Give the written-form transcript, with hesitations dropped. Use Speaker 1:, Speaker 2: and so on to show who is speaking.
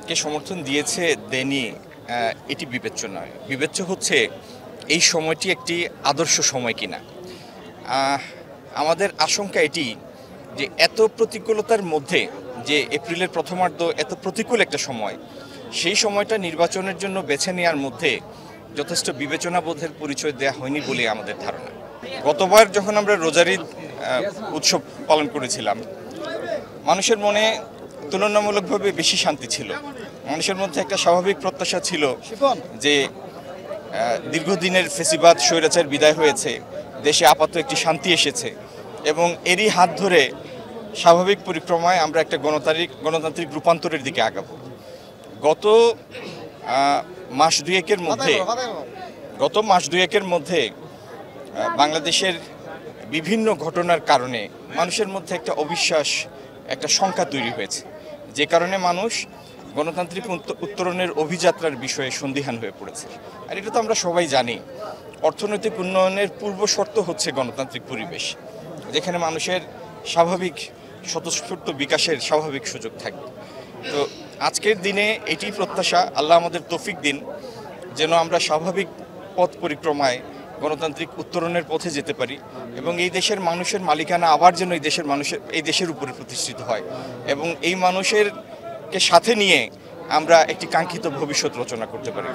Speaker 1: কে সমর্থন দিয়েছে দেনি এটি বিবেচ্য নয়। বিবেচ্য হচ্ছে এই সময়টি একটি আদর্শ সময় কিনা। আমাদের আশঙ্কা এটি যে এত প্রতিকূলতার মধ্যে যে এপ্রিলের প্রথমার্ধ এত প্রতিকূল একটা সময়, সেই সময়টা নির্বাচনের জন্য বেছে নেওয়ার মধ্যে যথেষ্ট বিবেচনাবোধের পরিচয় দেওয়া হয়নি বলে আমাদের ধারণা। গতবার যখন আমরা রোজার ঈদ উৎসব পালন করেছিলাম, মানুষের মনে তুলনামূলকভাবে বেশি শান্তি ছিল। মানুষের মধ্যে একটা স্বাভাবিক প্রত্যাশা ছিল যে দীর্ঘদিনের ফেসিবাদ স্বৈরাচার বিদায় হয়েছে, দেশে আপাতত একটি শান্তি এসেছে এবং এরই হাত ধরে স্বাভাবিক পরিক্রমায় আমরা একটা গণতান্ত্রিক রূপান্তরের দিকে আগাবো। গত মাস দুয়েকের মধ্যে বাংলাদেশের বিভিন্ন ঘটনার কারণে মানুষের মধ্যে একটা অবিশ্বাস, একটা শঙ্কা তৈরি হয়েছে, যে কারণে মানুষ গণতান্ত্রিক উত্তরণের অভিযাত্রার বিষয়ে সন্দিহান হয়ে পড়েছে। আর এটা তো আমরা সবাই জানি, অর্থনৈতিক উন্নয়নের পূর্ব শর্ত হচ্ছে গণতান্ত্রিক পরিবেশ, যেখানে মানুষের স্বাভাবিক স্বতঃস্ফূর্ত বিকাশের স্বাভাবিক সুযোগ থাকবে। তো আজকের দিনে এটি প্রত্যাশা, আল্লাহ আমাদের তৌফিক দিন যেন আমরা স্বাভাবিক পথ পরিক্রমায় গণতান্ত্রিক উত্তরণের পথে যেতে পারি এবং এই দেশের মানুষের মালিকানা আবার যেন এই দেশের উপরে প্রতিষ্ঠিত হয় এবং এই মানুষেরকে সাথে নিয়ে আমরা একটি কাঙ্ক্ষিত ভবিষ্যৎ রচনা করতে পারি।